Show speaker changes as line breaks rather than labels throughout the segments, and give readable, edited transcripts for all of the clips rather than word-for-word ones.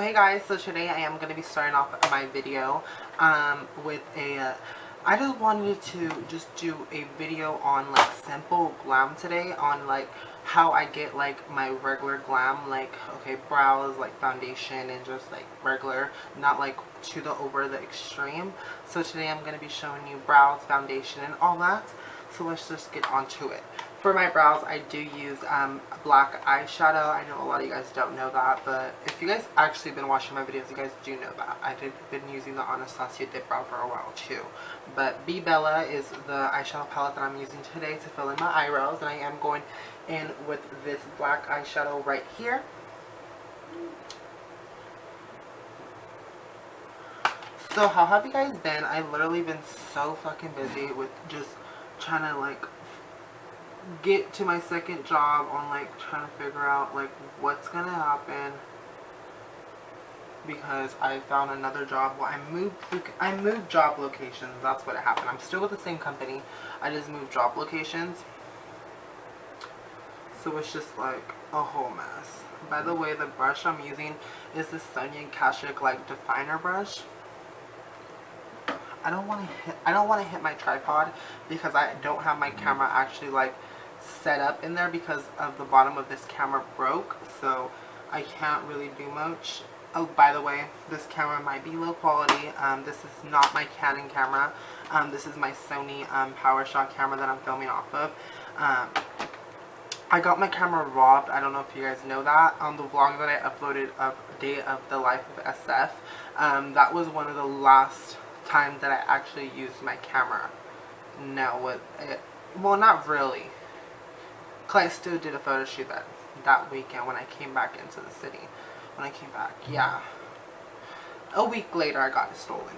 Hey guys, so today I am going to be starting off my video with a I just wanted to just do a video on like simple glam today, on like how I get like my regular glam, like okay, brows, like foundation, and just like regular, not like to the over the extreme. So today I'm going to be showing you brows, foundation, and all that. So let's just get onto it. For my brows, I do use black eyeshadow. I know a lot of you guys don't know that, but if you guys actually been watching my videos, you guys do know that. I've been using the Anastasia Dip Brow for a while too. But Bebella is the eyeshadow palette that I'm using today to fill in my eyebrows, and I am going in with this black eyeshadow right here. So how have you guys been? I've literally been so fucking busy with just trying to like get to my second job, on like trying to figure out like what's gonna happen, because I found another job. Well, I moved job locations. That's what happened. I'm still with the same company, I just moved job locations, so it's just like a whole mess. By the way, the brush I'm using is the Sonia Kashuk like definer brush. I don't want to hit my tripod because I don't have my camera actually like set up in there, because of the bottom of this camera broke, so I can't really do much. Oh, by the way, this camera might be low quality. This is not my Canon camera. This is my Sony PowerShot camera that I'm filming off of. I got my camera robbed. I don't know if you guys know that. On the vlog that I uploaded of Day of the Life of SF, that was one of the last times that I actually used my camera. No, with it, well, not really. Cause I still did a photo shoot that weekend when I came back into the city. When I came back, yeah. A week later, I got it stolen.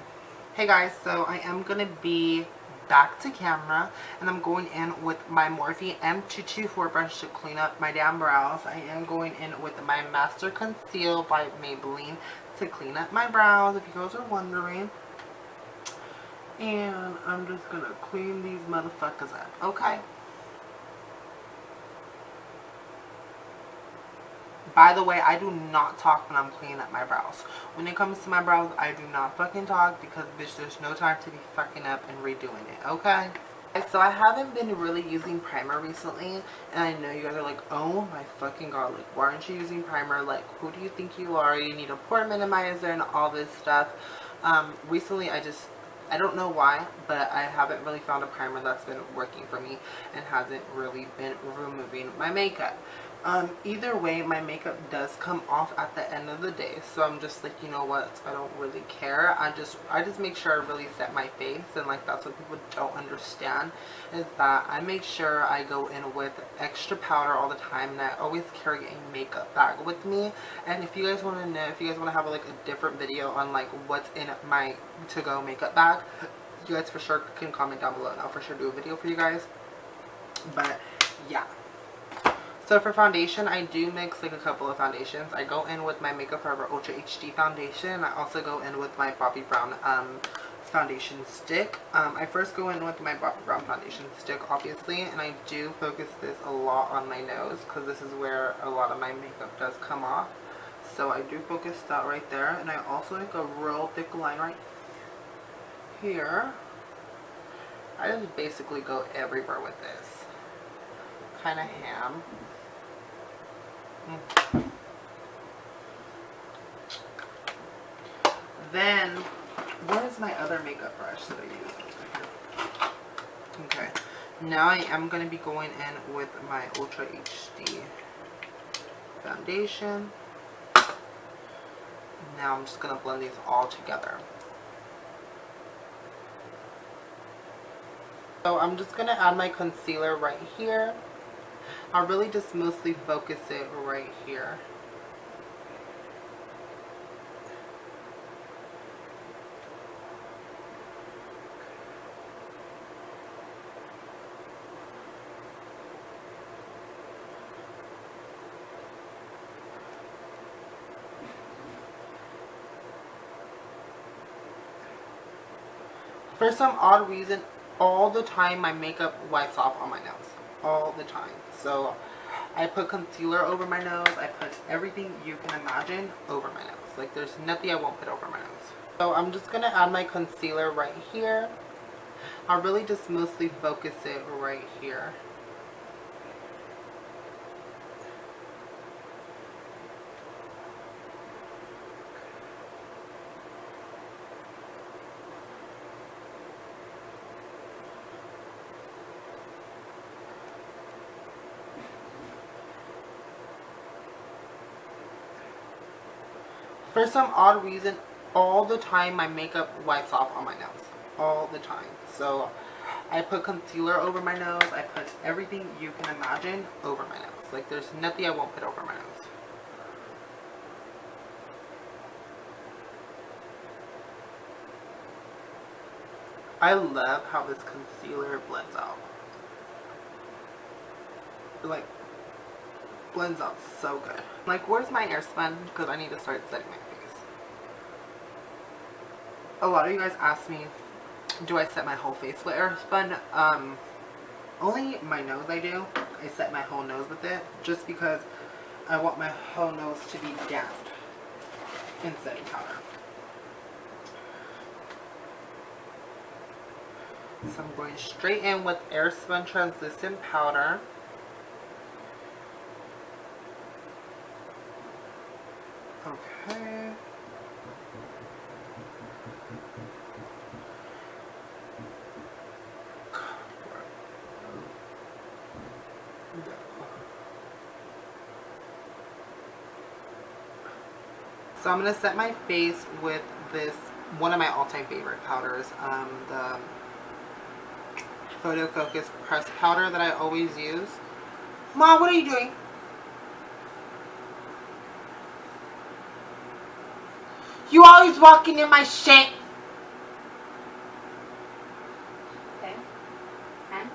Hey guys, so I am gonna be back to camera, and I'm going in with my Morphe M224 brush to clean up my damn brows. I am going in with my Master Conceal by Maybelline to clean up my brows, if you guys are wondering. And I'm just gonna clean these motherfuckers up, okay? By the way, I do not talk when I'm cleaning up my brows. When it comes to my brows, I do not fucking talk, because bitch, there's no time to be fucking up and redoing it, okay? So I haven't been really using primer recently, and I know you guys are like, oh my fucking god, like why aren't you using primer? Like, who do you think you are? You need a pore minimizer and all this stuff. Recently I don't know why, but I haven't really found a primer that's been working for me and hasn't really been removing my makeup. Either way, my makeup does come off at the end of the day, so I'm just like, you know what, I don't really care. I just make sure I really set my face, and like that's what people don't understand, is that I make sure I go in with extra powder all the time, and I always carry a makeup bag with me. And if you guys want to know, if you guys want to have like a different video on like what's in my to-go makeup bag, you guys for sure can comment down below, and I'll for sure do a video for you guys. But yeah. So for foundation, I do mix like a couple of foundations. I go in with my Makeup Forever Ultra HD foundation. I also go in with my Bobbi Brown foundation stick. I first go in with my Bobbi Brown foundation stick, obviously, and I do focus this a lot on my nose, because this is where a lot of my makeup does come off. So I do focus that right there, and I also make a real thick line right here. I just basically go everywhere with this. Kind of ham. Then, where's my other makeup brush that I use? Okay, now I am going to be going in with my Ultra HD foundation. Now I'm just going to blend these all together. So I'm just going to add my concealer right here. I'll really just mostly focus it right here. For some odd reason, all the time my makeup wipes off on my nose. All the time. So I put concealer over my nose. I put everything you can imagine over my nose. Like, there's nothing I won't put over my nose. So I'm just going to add my concealer right here. I'll really just mostly focus it right here. For some odd reason, all the time my makeup wipes off on my nose. All the time. So I put concealer over my nose. I put everything you can imagine over my nose. Like, there's nothing I won't put over my nose. I love how this concealer blends out. Like, blends out so good. Like, where's my airspun? Because I need to start setting my face. A lot of you guys ask me, do I set my whole face with airspun? Only my nose I do. I set my whole nose with it just because I want my whole nose to be downed in setting powder. So I'm going straight in with airspun translucent powder. Okay. So I'm going to set my face with this, one of my all-time favorite powders, the Photo Focus Press Powder that I always use. Mom, what are you doing? You always walking in my shit.
Okay. And?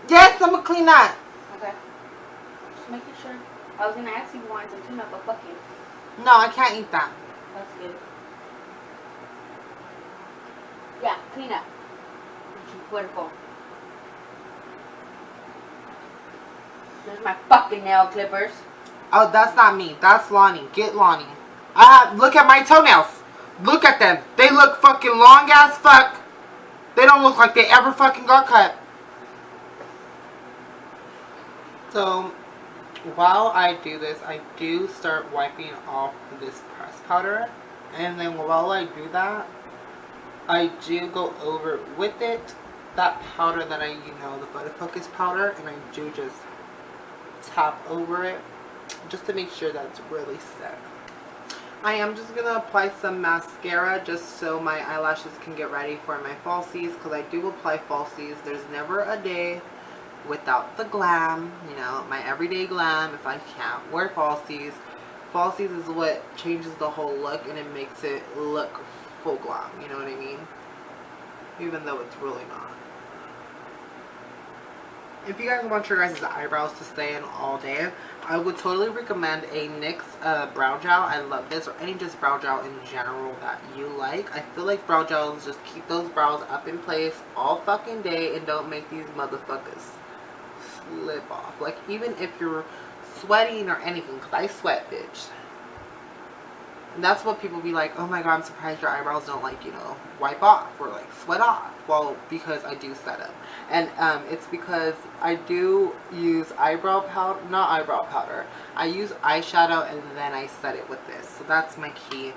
Yes, I'm going to clean that.
Okay. Just making sure. I was going to ask you if you wanted some tuna, but fuck you.
No, I can't eat that.
That's good. Yeah, clean up. Tu cuerpo. There's my fucking nail clippers.
Oh, that's not me. That's Lonnie. Get Lonnie. Look at my toenails. Look at them. They look fucking long as fuck. They don't look like they ever fucking got cut. So, while I do this, I do start wiping off this press powder. And then while I do that, I do go over with it that powder that the Photo Focus powder. And I do just tap over it just to make sure that it's really set. I am just going to apply some mascara just so my eyelashes can get ready for my falsies, because I do apply falsies. There's never a day without the glam, my everyday glam. If I can't wear falsies, falsies is what changes the whole look and it makes it look full glam, you know what I mean? Even though it's really not. If you guys want your guys' eyebrows to stay in all day, I would totally recommend a NYX brow gel. I love this, or any just brow gel in general that you like. I feel like brow gels just keep those brows up in place all fucking day and don't make these motherfuckers slip off. Like, even if you're sweating or anything, because I sweat, bitch. And that's what people be like, oh my god, I'm surprised your eyebrows don't, like, wipe off or, like, sweat off. Well, because I do set them. And it's because I do use eyebrow powder, not eyebrow powder. I use eyeshadow and then I set it with this. So that's my key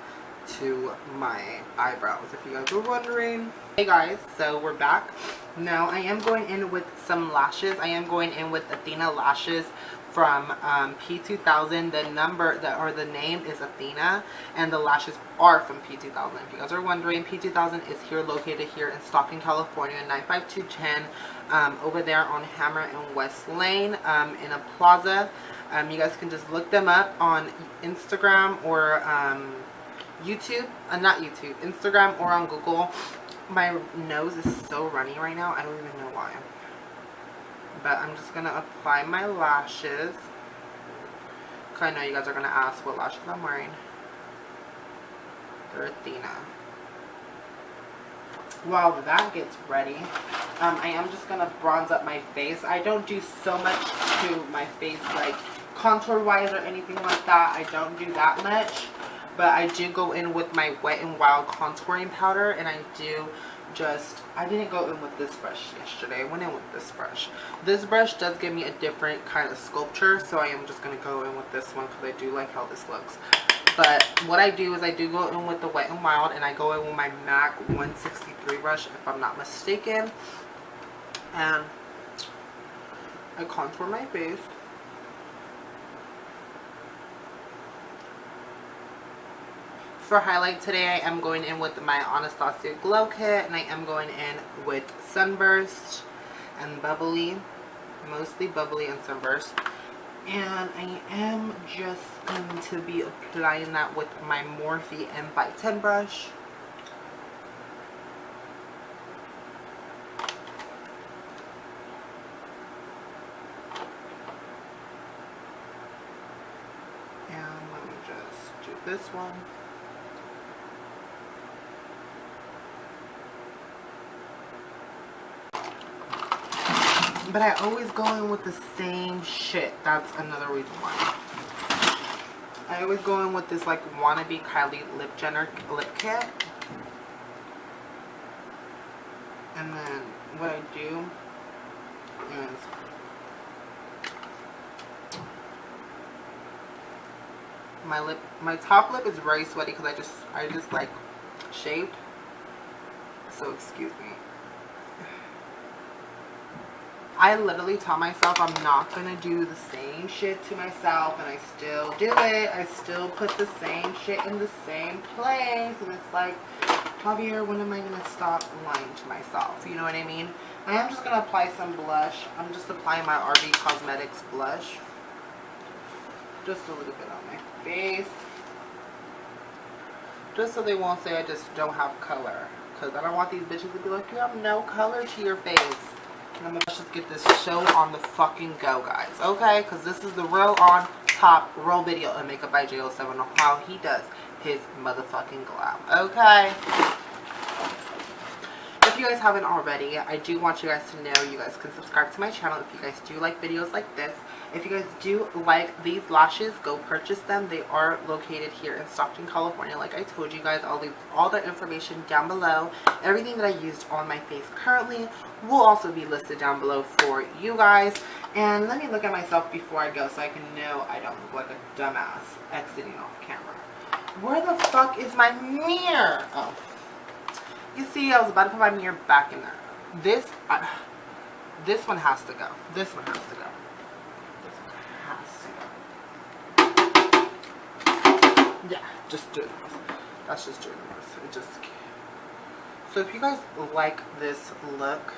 to my eyebrows, if you guys were wondering. Hey guys, so we're back. Now I am going in with some lashes. I am going in with Athena lashes from P2000. The name is Athena, and the lashes are from P2000. If you guys are wondering, P2000 is located here in Stockton, California, 95210, over there on Hammer and West Lane, in a plaza. You guys can just look them up on Instagram or YouTube, not YouTube, Instagram or on Google. My nose is so runny right now, I don't even know why. But I'm just going to apply my lashes. Because I know you guys are going to ask what lashes I'm wearing. They're Athena. while that gets ready, I am just going to bronze up my face. I don't do so much to my face, like contour wise or anything like that. I don't do that much. But I do go in with my Wet n Wild contouring powder, and I do just, I didn't go in with this brush yesterday. I went in with this brush. This brush does give me a different kind of sculpture, so I am just going to go in with this one because I do like how this looks. But what I do is I do go in with the Wet n Wild, and I go in with my MAC 163 brush, if I'm not mistaken. And I contour my face. For highlight today, I am going in with my Anastasia Glow Kit, and I am going in with Sunburst and Bubbly, mostly Bubbly and Sunburst. And I am just going to be applying that with my Morphe M510 brush. And let me just do this one. But I always go in with the same shit. That's another reason why. I always go in with this like wannabe Kylie lip kit. And then what I do is my top lip is very sweaty because I just like shaved. So excuse me. I literally tell myself I'm not going to do the same shit to myself, and I still do it. I still put the same shit in the same place, and it's like, Javier, when am I going to stop lying to myself? You know what I mean? I am just going to apply some blush. I'm just applying my RB Cosmetics blush. Just a little bit on my face. Just so they won't say I just don't have color. Because I don't want these bitches to be like, you have no color to your face. And let's just get this show on the fucking go, guys. Okay? Because this is the real on top real video of Makeup by J07 on how he does his motherfucking glam. Okay? If you guys haven't already, I do want you guys to know you guys can subscribe to my channel if you guys do like videos like this. If you guys do like these lashes, go purchase them. They are located here in Stockton, California. Like I told you guys, I'll leave all the information down below. Everything that I used on my face currently will also be listed down below for you guys. And let me look at myself before I go so I can know I don't look like a dumbass exiting off camera. Where the fuck is my mirror? Oh. You see, I was about to put my mirror back in there. This one has to go. This one has to go. Yeah, just doing this. That's just doing this. It just. So if you guys like this look,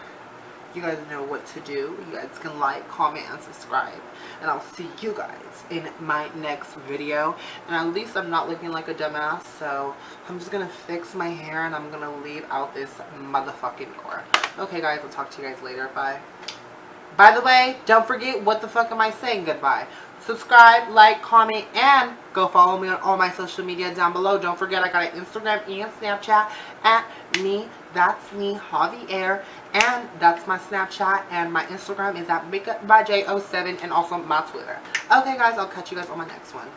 you guys know what to do. You guys can like, comment, and subscribe. And I'll see you guys in my next video. And at least I'm not looking like a dumbass. So I'm just going to fix my hair and I'm going to leave out this motherfucking door. Okay, guys. I'll talk to you guys later. Bye. By the way, don't forget, what the fuck am I saying goodbye? Subscribe, like, comment, and go follow me on all my social media down below. Don't forget, I got an Instagram and Snapchat at me. That's me, Javier. And that's my Snapchat. And my Instagram is at makeupbyj07, and also my Twitter. Okay, guys, I'll catch you guys on my next one.